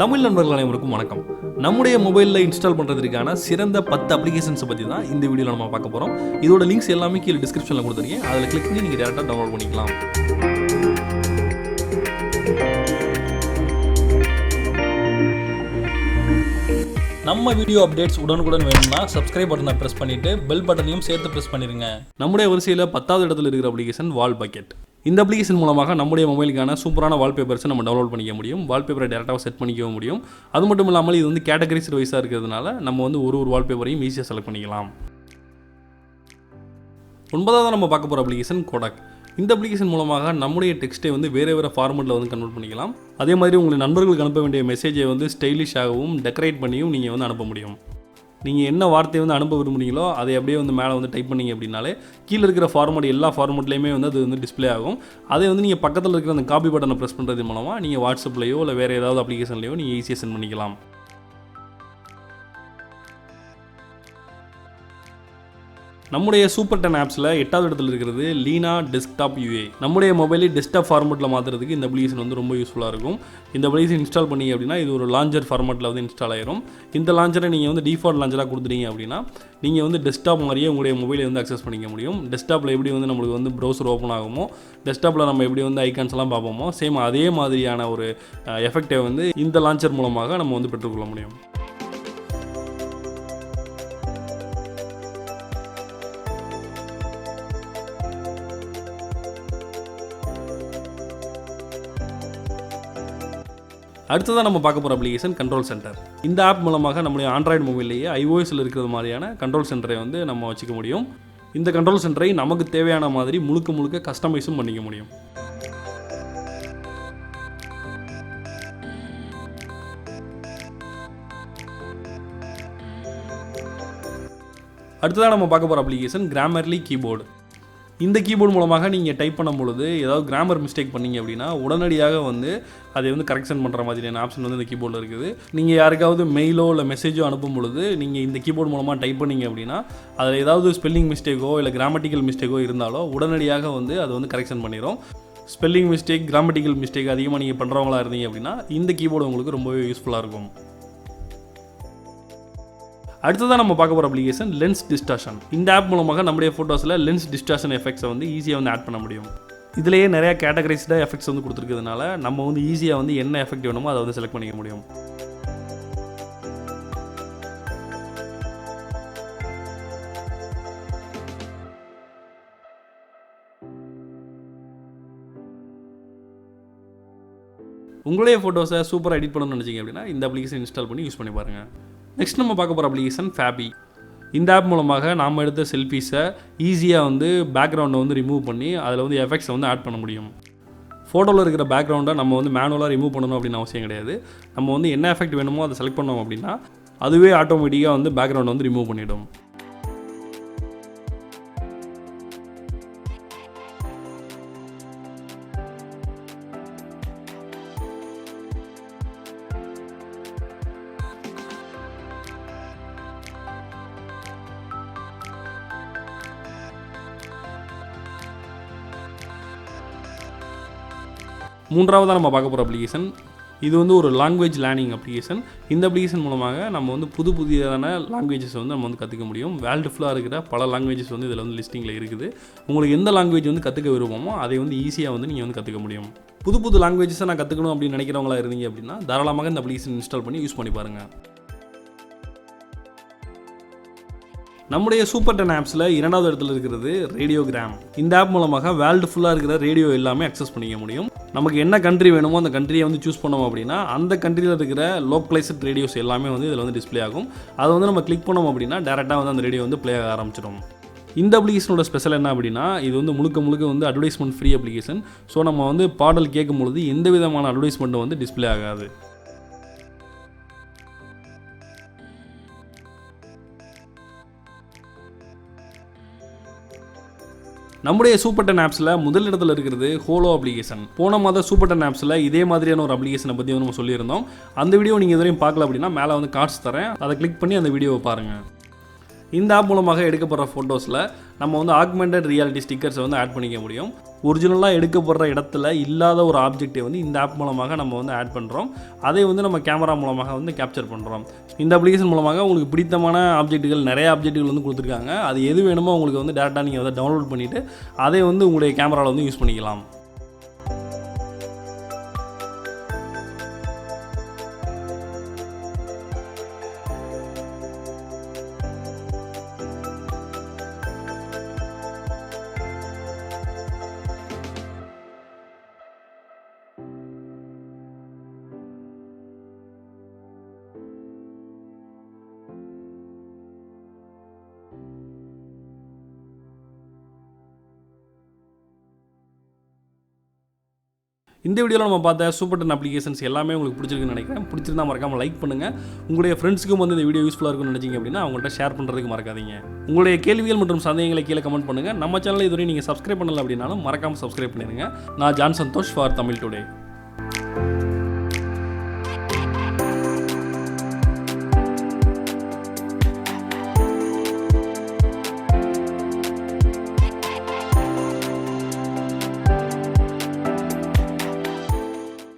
தமிழ் நண்பர்கள் அனைவருக்கும் வணக்கம். நம்முடைய மொபைலில் இன்ஸ்டால் பண்ணுறதுக்கான சிறந்த 10 அப்ளிகேஷன்ஸை பற்றி தான் இந்த வீடியோவில் நம்ம பார்க்க போகிறோம். இதோட லிங்க்ஸ் எல்லாமே கீழே டிஸ்கிரிப்ஷனில் கொடுத்துருக்கேன். அதில் கிளிக் பண்ணி நீங்கள் டேரெக்டாக டவுன்லோட் பண்ணிக்கலாம். நம்ம வீடியோ அப்டேட்ஸ் உடனுக்குடன் வேணும்னா சப்ஸ்கிரைப் பட்டனை ப்ரெஸ் பண்ணிவிட்டு பெல் பட்டனையும் சேர்த்து ப்ரெஸ் பண்ணிடுங்க. நம்முடைய வரிசையில் 10வது இடத்துல இருக்கிற அப்ளிகேஷன் வால் பக்கெட். இந்த அப்ளிகேஷன் மூலமாக நம்முடைய மொபைலுக்கான சூப்பரான வால்பேப்பர்ஸை நம்ம டவுன்லோட் பண்ணிக்க முடியும். வால்பேப்பரை டேரெக்டாக செட் பண்ணிக்க முடியும். அது மட்டும் இல்லாமல் இது வந்து கேட்டகரிஸ் வைஸாக இருக்கிறதுனால நம்ம வந்து ஒரு வால்பேப்பரையும் ஈஸியாக செலக்ட் பண்ணிக்கலாம். 9வது நம்ம பார்க்க போகிற அப்ளிகேஷன் கோடாக். இந்த அப்ளிகேஷன் மூலமாக நம்முடைய டெக்ஸ்ட்டை வந்து வேறு ஃபார்மெட்டில் வந்து கன்வெர்ட் பண்ணிக்கலாம். அதே மாதிரி உங்கள் நண்பர்களுக்கு அனுப்ப வேண்டிய மெசேஜை வந்து ஸ்டைலிஷாகவும் டெக்கரேட் பண்ணியும் நீங்கள் வந்து அனுப்ப முடியும். நீங்கள் என்ன வார்த்தையை வந்து அனுப்ப விரும்புகிறீங்களோ அதை அப்படியே வந்து மேலே வந்து டைப் பண்ணிங்க அப்படின்னாலே கீழே இருக்கிற ஃபார்மேட் எல்லா ஃபார்மேட்லேயுமே வந்து அது வந்து டிஸ்பிளே ஆகும். அதை வந்து நீங்கள் பக்கத்தில் இருக்கிற அந்த காப்பி பட்டனை ப்ரெஸ் பண்ணுறது மூலமாக நீங்கள் வாட்ஸ்அப்லையோ இல்லை வேறு ஏதாவது அப்ளிகேஷன்லையோ நீங்கள் ஈஸியாக சென்ட் பண்ணிக்கலாம். நம்முடைய சூப்பர் 10 ஆப்ஸில் 8வது இடத்துல இருக்கிறது லீனா டெஸ்க்டாப் யூஏ. நம்முடைய மொபைலை டெஸ்க்டாப் ஃபார்மெட்டில் மாற்றுறதுக்கு இந்த அப்ளிகேஷன் வந்து ரொம்ப யூஸ்ஃபுல்லாக இருக்கும். இந்த அப்ளிகேஷன் இன்ஸ்டால் பண்ணி அப்படின்னா இது ஒரு லான்ச்சர் ஃபார்மெட்டில் வந்து இன்ஸ்டால் ஆயிரும். இந்த லான்ச்சரை நீங்கள் வந்து டிஃபால்ட் லான்ச்சராக கொடுத்துட்டீங்க அப்படின்னா நீங்கள் வந்து டெஸ்க்டாப் மாதிரியே உங்களுடைய மொபைலை வந்து அக்சஸ் பண்ணிக்க முடியும். டெஸ்க்டாப்பில் எப்படி வந்து நம்மளுக்கு வந்து ப்ரௌசர் ஓப்பன் ஆகுமோ, டெஸ்க்டாப்பில் நம்ம எப்படி வந்து ஐகான்ஸ் எல்லாம் பார்ப்போமோ, சேம் அதே மாதிரியான ஒரு எஃபெக்டை வந்து இந்த லான்ச்சர் மூலமாக நம்ம வந்து பெற்றுக்கொள்ள முடியும். அடுத்ததாக நம்ம பார்க்க போகிற அப்ளிகேஷன் கண்ட்ரோல் சென்டர். இந்த ஆப் மூலமாக நம்முடைய ஆண்ட்ராய்டு மொபைல்லையே iOSல இருக்கிறது மாதிரியான கண்ட்ரோல் சென்டரை வந்து நம்ம வச்சுக்க முடியும். இந்த கண்ட்ரோல் சென்டரை நமக்கு தேவையான மாதிரி முழுக்க கஸ்டமைஸும் பண்ணிக்க முடியும். அடுத்ததாக நம்ம பார்க்க போகிற அப்ளிகேஷன் கிராமர்லி கீபோர்டு. இந்த கீபோர்டு மூலமாக நீங்கள் டைப் பண்ணும் பொழுது ஏதாவது கிராமர் மிஸ்டேக் பண்ணிங்க அப்படின்னா உடனடியாக வந்து அதை வந்து கரெக்ஷன் பண்ணுற மாதிரியான ஆப்ஷன் வந்து இந்த கீபோர்டில் இருக்குது. நீங்கள் யாருக்காவது மெயிலோ இல்லை மெசேஜோ அனுப்பும் பொழுது நீங்கள் இந்த கீபோர்டு மூலமாக டைப் பண்ணிங்க அப்படின்னா அதில் ஏதாவது ஸ்பெல்லிங் மிஸ்டேக்கோ இல்லை கிராமட்டிக்கல் மிஸ்டேக்கோ இருந்தாலோ உடனடியாக வந்து அது வந்து கரெக்ஷன் பண்ணிடும். ஸ்பெல்லிங் மிஸ்டேக், கிராமட்டிக்கல் மிஸ்டேக் அதிகமாக நீங்கள் பண்ணுறவங்களா இருந்தீங்க அப்படின்னா இந்த கீபோர்டு உங்களுக்கு ரொம்பவே யூஸ்ஃபுல்லாக இருக்கும். அடுத்ததான் நம்ம பார்க்க போகிற அப்ளிகேஷன் லென்ஸ் டிஸ்டார்ஷன். இந்த ஆப் மூலமாக நம்முடைய ஃபோட்டோஸில் லென்ஸ் டிஸ்டார்ஷன் எஃபெக்ட்ஸை வந்து ஈஸியாக வந்து ஆட் பண்ண முடியும். இதிலேயே நிறையா கேட்டகரைஸ்டாக எஃபெக்ட்ஸ் வந்து கொடுத்துருக்கிறதுனால நம்ம வந்து ஈஸியாக வந்து என்ன எஃபெக்ட் வேணுமோ அதை வந்து செலக்ட் பண்ணிக்க முடியும். உங்களுடைய ஃபோட்டோஸை சூப்பராக எடிட் பண்ணணும்னு நினச்சிங்க அப்படின்னா இந்த அப்ளிகேஷன் இன்ஸ்டால் பண்ணி யூஸ் பண்ணி பாருங்கள். நெக்ஸ்ட் நம்ம பார்க்க போகிற அப்ளிகேஷன் ஃபேபி. இந்த ஆப் மூலமாக நாம் எடுத்த செல்ஃபீஸை ஈஸியாக வந்து பேக்ரவுண்டை வந்து ரிமூவ் பண்ணி அதில் வந்து எஃபெக்ட்ஸை வந்து ஆட் பண்ண முடியும். ஃபோட்டோவில் இருக்கிற பேக்ரவுண்டை நம்ம வந்து மேனுவலாக ரிமூவ் பண்ணணும் அப்படின்னு அவசியம் கிடையாது. நம்ம வந்து என்ன எஃபெக்ட் வேணுமோ அதை செலக்ட் பண்ணோம் அப்படின்னா அதுவே ஆட்டோமேட்டிக்காக வந்து பேக்ரவுண்டை வந்து ரிமூவ் பண்ணிவிடும். மூன்றாவதாக நம்ம பார்க்க போகிற அப்ளிகேஷன் இது வந்து ஒரு லாங்குவேஜ் லேர்னிங் அப்ளிகேஷன். இந்த அப்ளிகேஷன் மூலமாக நம்ம வந்து புதியதான லாங்குவேஜஸ் வந்து நம்ம வந்து கற்றுக்க முடியும். வேர்ல்டு ஃபுல்லாக இருக்கிற பல லாங்குவேஜஸ் வந்து இதில் வந்து லிஸ்டிங்கில் இருக்குது. உங்களுக்கு எந்த லாங்குவேஜ் வந்து கற்றுக்க விரும்பமோ அதை வந்து ஈஸியாக வந்து நீங்கள் வந்து கற்றுக்க முடியும். புது லாங்குவேஜஸை நான் கற்றுக்கணும் அப்படின்னு நினைக்கிறவங்களா இருந்தீங்க அப்படின்னா தாராளமாக இந்த அப்ளிகேஷன் இன்ஸ்டால் பண்ணி யூஸ் பண்ணி பாருங்கள். நம்முடைய சூப்பர் 10 ஆப்ஸில் 2வது இடத்துல இருக்கிறது ரேடியோகிராம். இந்த ஆப் மூலமாக வேர்ல்டு ஃபுல்லாக இருக்கிற ரேடியோ எல்லாமே அக்சஸ் பண்ணிக்க முடியும். நமக்கு என்ன கண்ட்ரி வேணுமோ அந்த கண்ட்ரியை வந்து சூஸ் பண்ணோம் அப்படின்னா அந்த கண்ட்ரியில் இருக்கிற லோக்கலைஸ்ட் ரேடியோஸ் எல்லாமே வந்து இதில் வந்து டிஸ்பிளே ஆகும். அதை வந்து நம்ம கிளிக் பண்ணோம் அப்படின்னா டேரெக்டாக வந்து அந்த ரேடியோ வந்து ப்ளே ஆக ஆரம்பிச்சிடும். இந்த அப்ளிகேஷனோட ஸ்பெஷல் என்ன அப்படின்னா இது வந்து முழுக்க வந்து அட்வர்டைஸ்மெண்ட் ஃப்ரீ அப்ளிகேஷன். ஸோ நம்ம வந்து பாடல் கேட்கும் பொழுது எந்த விதமான அட்வர்டைஸ்மெண்ட்டும் வந்து டிஸ்பிளே ஆகாது. நம்முடைய சூப்பர் 10 ஆப்ஸில் முதல் இடத்துல இருக்கிறது ஹோலோ அப்ளிகேஷன். போன மாதம் சூப்பர் 10 ஆப்ஸில் இதே மாதிரியான ஒரு அப்ளிகேஷனை பற்றி வந்து நம்ம சொல்லியிருந்தோம். அந்த வீடியோ நீங்கள் இதுவரையும் பார்க்கல அப்படின்னா மேலே வந்து கார்ட்ஸ் தரேன், அதை கிளிக் பண்ணி அந்த வீடியோவை பாருங்கள். இந்த ஆப் மூலமாக எடுக்கப்படுற ஃபோட்டோஸில் நம்ம வந்து ஆக்மெண்டட் ரியாலிட்டி ஸ்டிக்கர்ஸை வந்து ஆட் பண்ணிக்க முடியும். ஒரிஜினலாக எடுக்கப்படுற இடத்துல இல்லாத ஒரு ஆப்ஜெக்டை வந்து இந்த ஆப் மூலமாக நம்ம வந்து ஆட் பண்ணுறோம். அதை வந்து நம்ம கேமரா மூலமாக வந்து கேப்சர் பண்ணுறோம். இந்த அப்ளிகேஷன் மூலமாக உங்களுக்கு பிடித்தமான ஆப்ஜெக்ட்டுகள் நிறைய ஆப்ஜெக்ட்டுகள் வந்து கொடுத்துருக்காங்க. அது எது வேணுமோ உங்களுக்கு வந்து டேரெக்டாக நீங்கள் வந்து டவுன்லோட் பண்ணிவிட்டு அதை வந்து உங்களுடைய கேமராவில் வந்து யூஸ் பண்ணிக்கலாம். இந்த வீடியோவில் நம்ம பார்த்த சூப்பர் 10 அப்ளிகேஷன்ஸ் எல்லாமே உங்களுக்கு பிடிச்சிருக்குன்னு நினைக்கிறேன். பிடிச்சிருந்தா மறக்காமல் லைக் பண்ணுங்கள். உங்களுடைய ஃப்ரெண்ட்ஸுக்கும் வந்து இந்த வீடியோ யூஸ்ஃபுல்லாக இருக்கும்னு நினச்சிங்க அப்படின்னா அவங்கள்ட்ட ஷேர் பண்ணுறதுக்கு மறக்காதீங்க. உங்களுடைய கேள்விகள் மற்றும் சந்தேகங்களை கீழே கமெண்ட் பண்ணுங்கள். நம்ம சேனலை இதுவரை நீங்கள் சப்ஸ்கிரைப் பண்ணலை அப்படின்னாலும் மறக்காமல் சப்ஸ்கிரைப் பண்ணிடுங்க. நான் ஜான் சந்தோஷ் ஃபார் தமிழ் டுடே.